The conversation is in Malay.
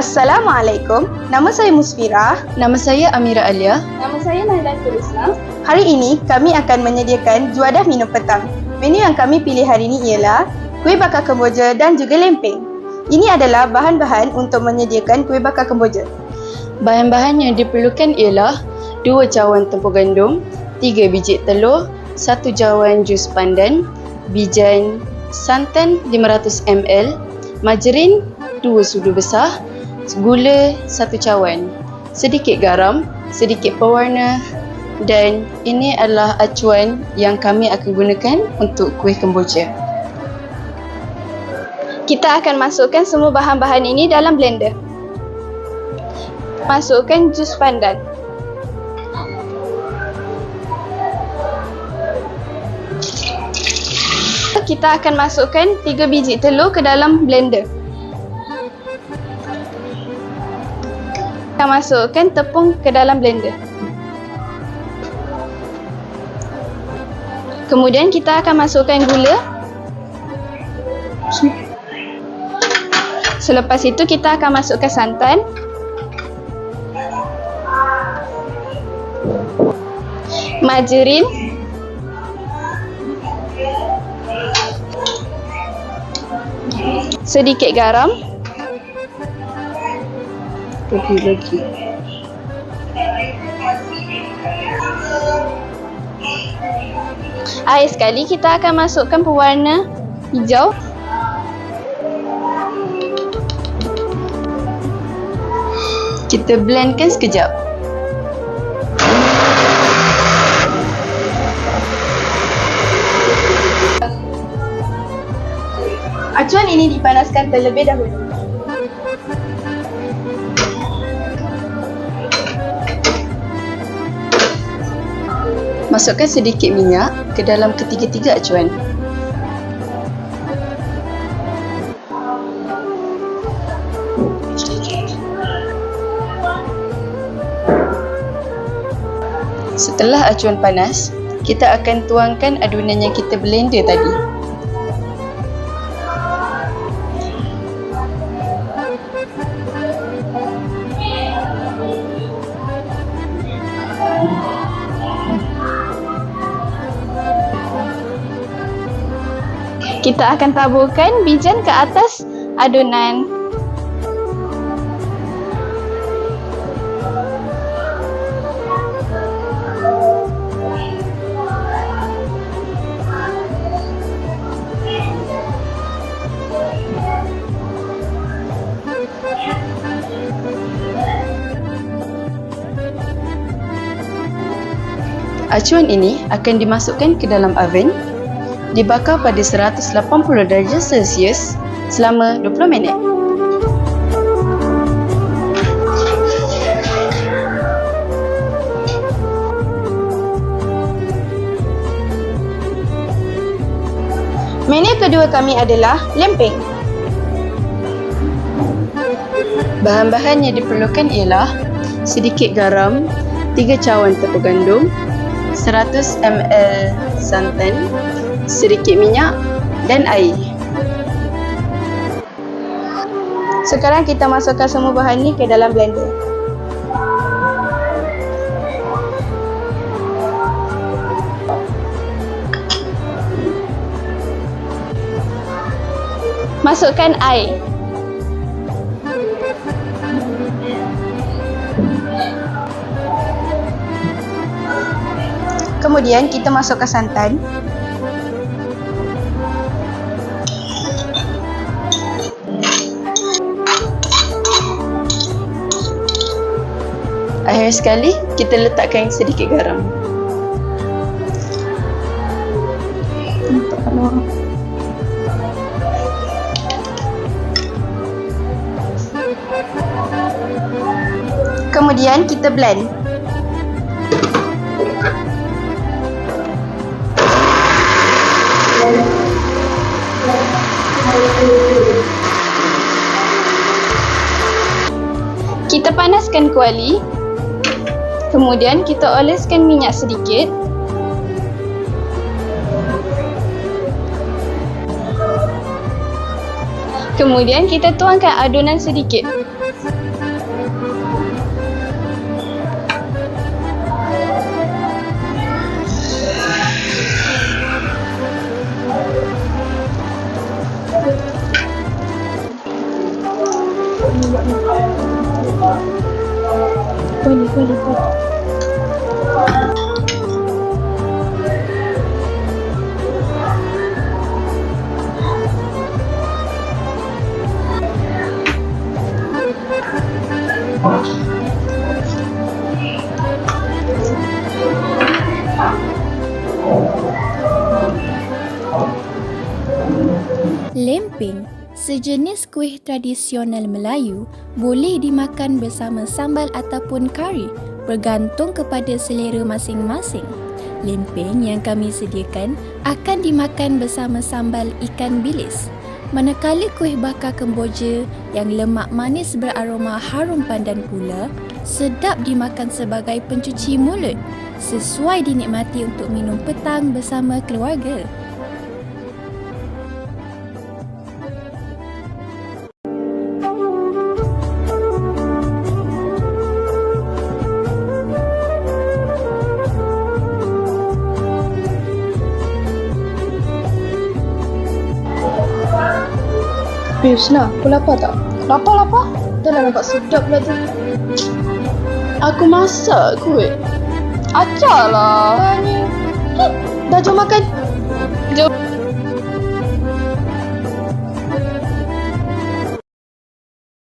Assalamualaikum, nama saya Musfirah. Nama saya Amira Alia. Nama saya Nahdlatul Islam. Hari ini kami akan menyediakan juadah minum petang. Menu yang kami pilih hari ini ialah kuih bakar kemboja dan juga lempeng. Ini adalah bahan-bahan untuk menyediakan kuih bakar kemboja. Bahan-bahan yang diperlukan ialah 2 cawan tepung gandum, 3 biji telur, 1 cawan jus pandan, bijan, santan 500 ml, margarin 2 sudu besar, gula 1 cawan, sedikit garam, sedikit pewarna, dan ini adalah acuan yang kami akan gunakan untuk kuih kemboja. Kita akan masukkan semua bahan-bahan ini dalam blender. Masukkan jus pandan. Kita akan masukkan 3 biji telur ke dalam blender. Kita masukkan tepung ke dalam blender. Kemudian kita akan masukkan gula. Selepas itu kita akan masukkan santan. Margarin. Sedikit garam. Lagi. Akhir sekali kita akan masukkan pewarna hijau. Kita blendkan sekejap. Acuan ini dipanaskan terlebih dahulu. Masukkan sedikit minyak ke dalam ketiga-tiga acuan. Setelah acuan panas, kita akan tuangkan adunan yang kita blender tadi. Kita akan taburkan bijan ke atas adunan. Acuan ini akan dimasukkan ke dalam oven, dibakar pada 180 darjah Celsius selama 20 minit. Menu kedua kami adalah lempeng. Bahan-bahan yang diperlukan ialah sedikit garam, 3 cawan tepung gandum, 100 ml santan, sedikit minyak dan air. Sekarang kita masukkan semua bahan ni ke dalam blender. Masukkan air. Kemudian kita masukkan santan. Akhir sekali, kita letakkan sedikit garam. Kemudian kita blend. Kita panaskan kuali. Kemudian kita oleskan minyak sedikit. Kemudian kita tuangkan adunan sedikit. Boleh. Lempeng, sejenis kuih tradisional Melayu, boleh dimakan bersama sambal ataupun kari, bergantung kepada selera masing-masing. Lempeng yang kami sediakan akan dimakan bersama sambal ikan bilis. Manakala kuih bakar Kemboja yang lemak manis beraroma harum pandan pula, sedap dimakan sebagai pencuci mulut, sesuai dinikmati untuk minum petang bersama keluarga. Shna, kau lapar tak? Lapar. Dah lah nampak sedap lah tu. Aku masak kuih. Acar lah. Dah, jom makan. Jom.